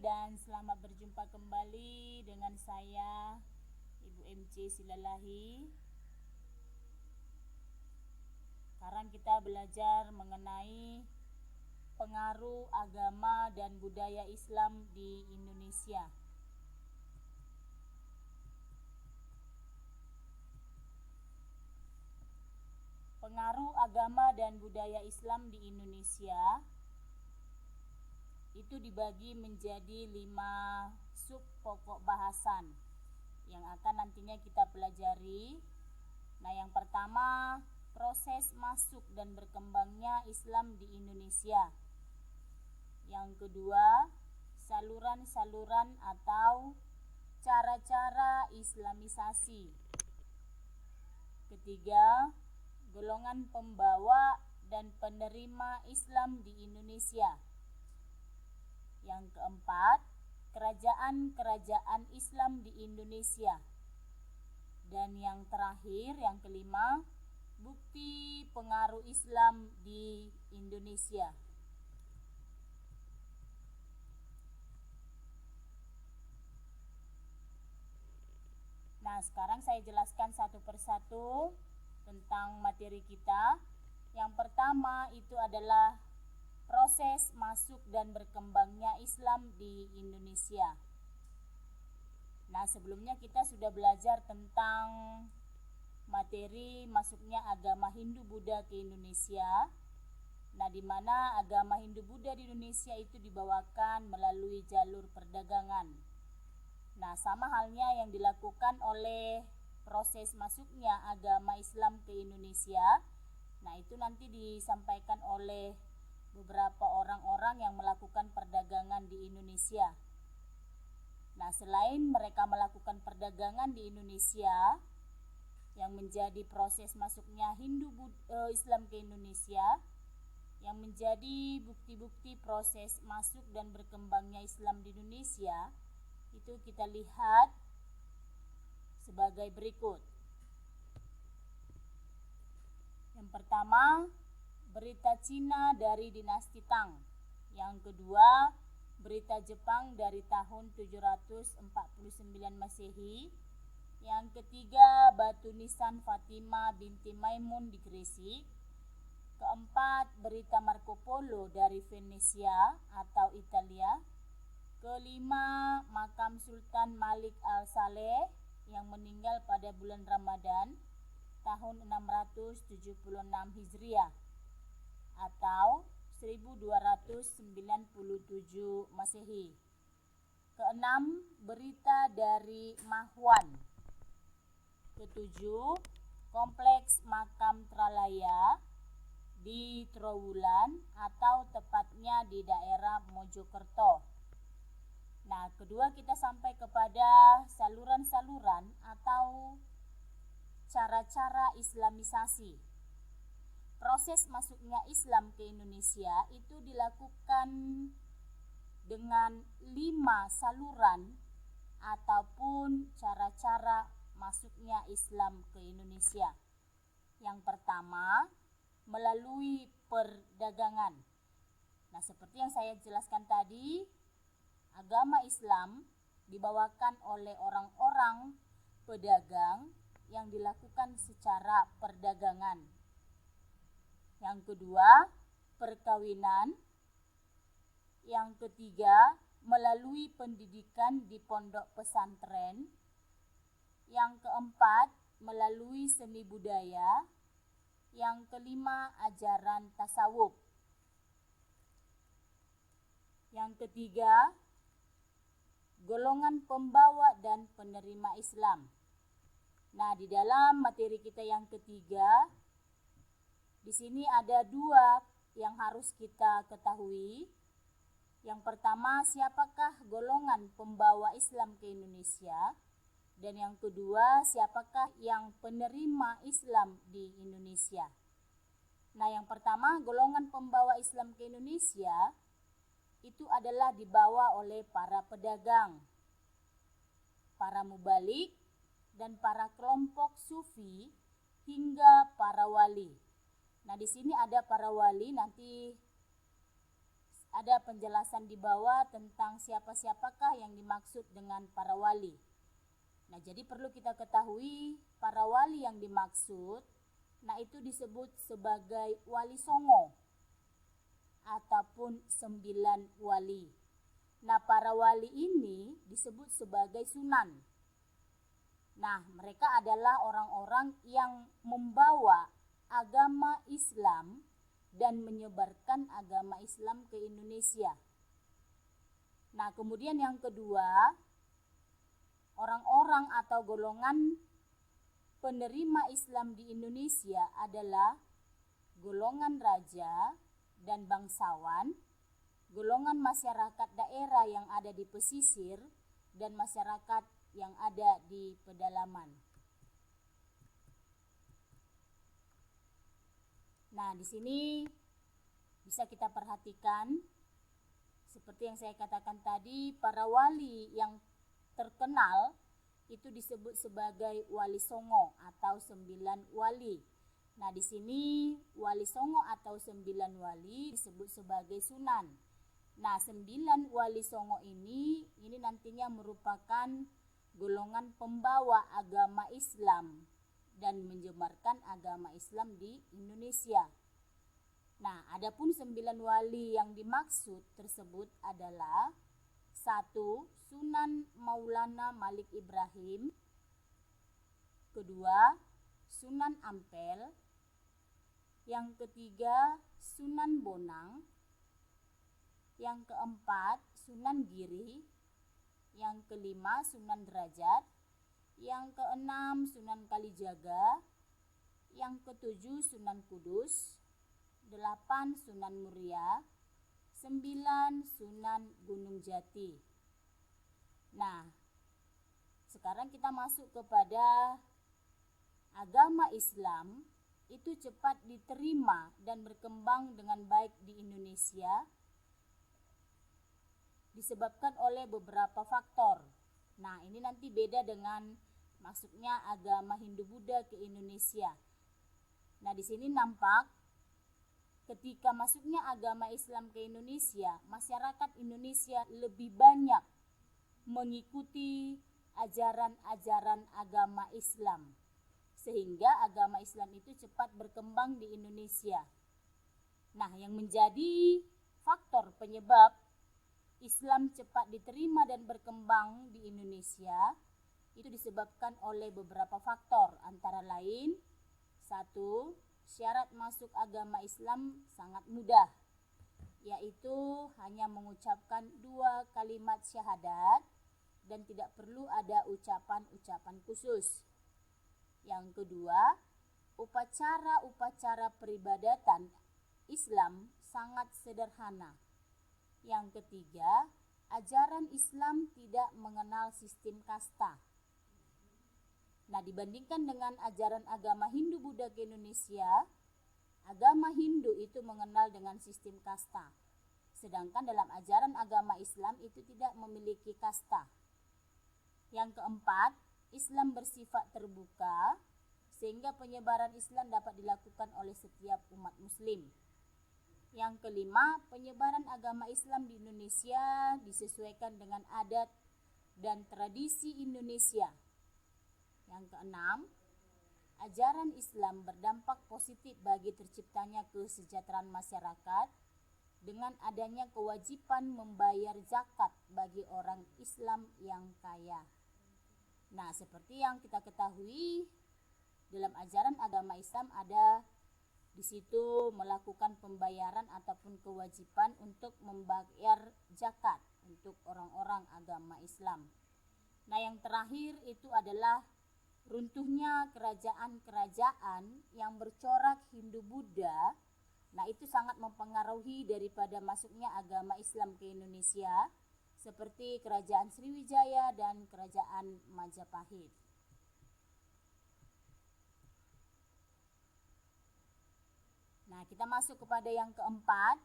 dan selamat berjumpa kembali dengan saya Ibu MC Silalahi. Sekarang kita belajar mengenai pengaruh agama dan budaya Islam di Indonesia. Pengaruh agama dan budaya Islam di Indonesia itu dibagi menjadi 5 sub pokok bahasan yang akan nantinya kita pelajari. Nah, yang pertama, proses masuk dan berkembangnya Islam di Indonesia. Yang kedua, saluran-saluran atau cara-cara Islamisasi. Ketiga, golongan pembawa dan penerima Islam di Indonesia. Yang keempat, kerajaan-kerajaan Islam di Indonesia. Dan yang terakhir, yang kelima, bukti pengaruh Islam di Indonesia. Nah, sekarang saya jelaskan satu persatu tentang materi kita. Yang pertama itu adalah proses masuk dan berkembangnya Islam di Indonesia. Nah, sebelumnya kita sudah belajar tentang materi masuknya agama Hindu-Buddha ke Indonesia. Nah, di mana agama Hindu-Buddha di Indonesia itu dibawakan melalui jalur perdagangan. Nah, sama halnya yang dilakukan oleh proses masuknya agama Islam ke Indonesia. Nah, itu nanti disampaikan oleh beberapa orang-orang yang melakukan perdagangan di Indonesia. Nah, selain mereka melakukan perdagangan di Indonesia yang menjadi proses masuknya Islam ke Indonesia, yang menjadi bukti-bukti proses masuk dan berkembangnya Islam di Indonesia, itu kita lihat sebagai berikut. Yang pertama, berita Cina dari dinasti Tang. Yang kedua, berita Jepang dari tahun 749 Masehi. Yang ketiga, batu nisan Fatimah binti Maimun di Gresik. Keempat, berita Marco Polo dari Venesia atau Italia. Kelima, makam Sultan Malik al-Saleh yang meninggal pada bulan Ramadan tahun 676 Hijriah atau 1297 Masehi. Keenam, berita dari Mahwan. Ketujuh, kompleks makam Tralaya di Trowulan atau tepatnya di daerah Mojokerto. Nah, kedua kita sampai kepada saluran-saluran atau cara-cara Islamisasi. Proses masuknya Islam ke Indonesia itu dilakukan dengan 5 saluran ataupun cara-cara masuknya Islam ke Indonesia. Yang pertama, melalui perdagangan. Nah, seperti yang saya jelaskan tadi, agama Islam dibawakan oleh orang-orang pedagang yang dilakukan secara perdagangan. Yang kedua, perkawinan. Yang ketiga, melalui pendidikan di pondok pesantren. Yang keempat, melalui seni budaya. Yang kelima, ajaran tasawuf. Yang ketiga, golongan pembawa dan penerima Islam. Nah, di dalam materi kita yang ketiga, di sini ada 2 yang harus kita ketahui. Yang pertama, siapakah golongan pembawa Islam ke Indonesia? Dan yang kedua, siapakah yang penerima Islam di Indonesia? Nah, yang pertama, golongan pembawa Islam ke Indonesia itu adalah dibawa oleh para pedagang, para mubalik, dan para kelompok sufi hingga para wali. Nah, di sini ada para wali, nanti ada penjelasan di bawah tentang siapa-siapakah yang dimaksud dengan para wali. Nah, jadi perlu kita ketahui para wali yang dimaksud, nah itu disebut sebagai wali songo ataupun 9 wali. Nah, para wali ini disebut sebagai sunan. Nah, mereka adalah orang-orang yang membawa agama Islam dan menyebarkan agama Islam ke Indonesia. Nah, kemudian yang kedua, orang-orang atau golongan penerima Islam di Indonesia adalah golongan raja dan bangsawan, golongan masyarakat daerah yang ada di pesisir, dan masyarakat yang ada di pedalaman. Nah, di sini bisa kita perhatikan seperti yang saya katakan tadi, para wali yang terkenal itu disebut sebagai wali songo atau 9 wali. Nah, di sini wali songo atau 9 wali disebut sebagai sunan. Nah, 9 wali songo ini nantinya merupakan golongan pembawa agama Islam dan menyebarkan agama Islam di Indonesia. Nah, adapun 9 wali yang dimaksud tersebut adalah 1. Sunan Maulana Malik Ibrahim. Kedua, Sunan Ampel. Yang ketiga, Sunan Bonang. Yang keempat, Sunan Giri. Yang kelima, Sunan Derajat. Yang keenam, Sunan Kalijaga. Yang ketujuh, Sunan Kudus. 8, Sunan Muria. 9, Sunan Gunung Jati. Nah, sekarang kita masuk kepada agama Islam itu cepat diterima dan berkembang dengan baik di Indonesia disebabkan oleh beberapa faktor. Nah, ini nanti beda dengan masuknya agama Hindu-Buddha ke Indonesia. Nah, di sini nampak ketika masuknya agama Islam ke Indonesia, masyarakat Indonesia lebih banyak mengikuti ajaran-ajaran agama Islam, sehingga agama Islam itu cepat berkembang di Indonesia. Nah, yang menjadi faktor penyebab Islam cepat diterima dan berkembang di Indonesia itu disebabkan oleh beberapa faktor, antara lain 1. Syarat masuk agama Islam sangat mudah, yaitu hanya mengucapkan 2 kalimat syahadat dan tidak perlu ada ucapan-ucapan khusus. Yang kedua, upacara-upacara peribadatan Islam sangat sederhana. Yang ketiga, ajaran Islam tidak mengenal sistem kasta. Nah, dibandingkan dengan ajaran agama Hindu-Buddha ke Indonesia, agama Hindu itu mengenal dengan sistem kasta. Sedangkan dalam ajaran agama Islam itu tidak memiliki kasta. Yang keempat, Islam bersifat terbuka sehingga penyebaran Islam dapat dilakukan oleh setiap umat muslim. Yang kelima, penyebaran agama Islam di Indonesia disesuaikan dengan adat dan tradisi Indonesia. Yang keenam, ajaran Islam berdampak positif bagi terciptanya kesejahteraan masyarakat dengan adanya kewajiban membayar zakat bagi orang Islam yang kaya. Nah, seperti yang kita ketahui, dalam ajaran agama Islam ada di situ melakukan pembayaran ataupun kewajiban untuk membayar zakat untuk orang-orang agama Islam. Nah, yang terakhir itu adalah runtuhnya kerajaan-kerajaan yang bercorak Hindu-Buddha. Nah, itu sangat mempengaruhi daripada masuknya agama Islam ke Indonesia, seperti kerajaan Sriwijaya dan kerajaan Majapahit. Nah, kita masuk kepada yang keempat,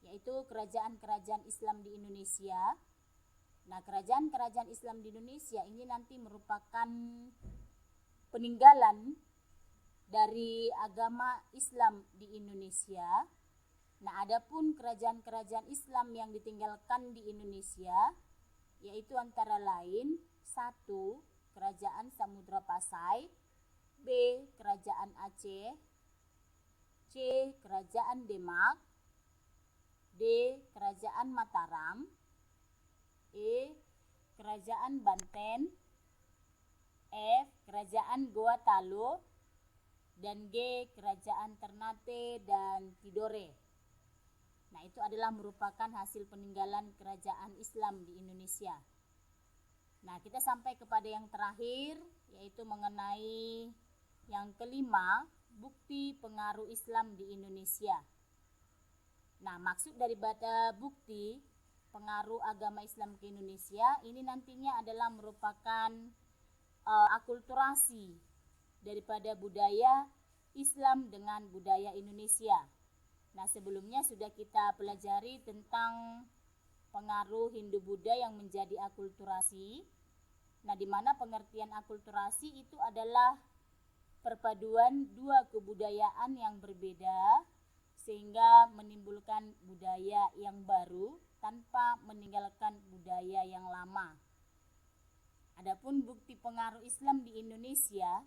yaitu kerajaan-kerajaan Islam di Indonesia. Nah, kerajaan-kerajaan Islam di Indonesia ini nanti merupakan peninggalan dari agama Islam di Indonesia Nah, adapun kerajaan-kerajaan Islam yang ditinggalkan di Indonesia yaitu antara lain 1. Kerajaan Samudra Pasai, B. Kerajaan Aceh, C. Kerajaan Demak, D. Kerajaan Mataram, E. Kerajaan Banten, F. Kerajaan Goa Talo, dan G. Kerajaan Ternate dan Tidore. Nah, itu adalah merupakan hasil peninggalan kerajaan Islam di Indonesia. Nah, kita sampai kepada yang terakhir, yaitu mengenai yang kelima, bukti pengaruh Islam di Indonesia. Nah, maksud daripada bukti pengaruh agama Islam ke Indonesia ini nantinya adalah merupakan akulturasi daripada budaya Islam dengan budaya Indonesia. Nah, sebelumnya sudah kita pelajari tentang pengaruh Hindu-Buddha yang menjadi akulturasi. Nah, di mana pengertian akulturasi itu adalah perpaduan dua kebudayaan yang berbeda sehingga menimbulkan budaya yang baru tanpa meninggalkan budaya yang lama. Adapun bukti pengaruh Islam di Indonesia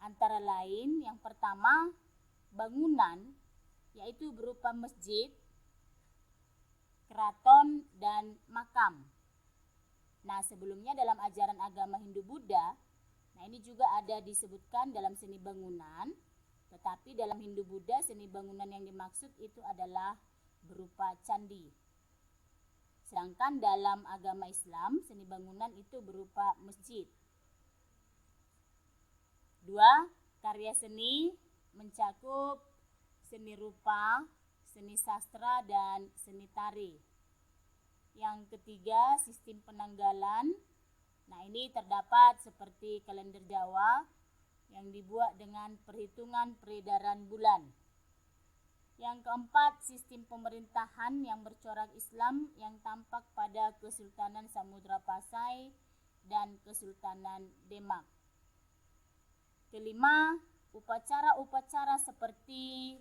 antara lain yang pertama bangunan, yaitu berupa masjid, keraton, dan makam. Nah, sebelumnya dalam ajaran agama Hindu-Buddha, nah ini juga ada disebutkan dalam seni bangunan, tetapi dalam Hindu-Buddha seni bangunan yang dimaksud itu adalah berupa candi. Sedangkan dalam agama Islam, seni bangunan itu berupa masjid. 2. Karya seni mencakup seni rupa, seni sastra, dan seni tari. Yang ketiga, sistem penanggalan. Nah, ini terdapat seperti kalender Jawa yang dibuat dengan perhitungan peredaran bulan. Yang keempat, sistem pemerintahan yang bercorak Islam yang tampak pada Kesultanan Samudra Pasai dan Kesultanan Demak. Kelima, upacara-upacara seperti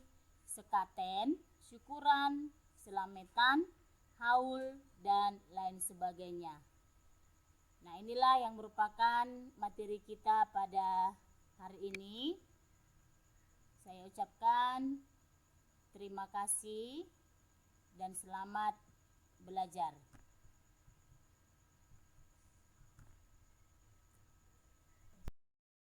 sekaten, syukuran, selametan, haul, dan lain sebagainya. Nah, inilah yang merupakan materi kita pada hari ini. Saya ucapkan terima kasih dan selamat belajar.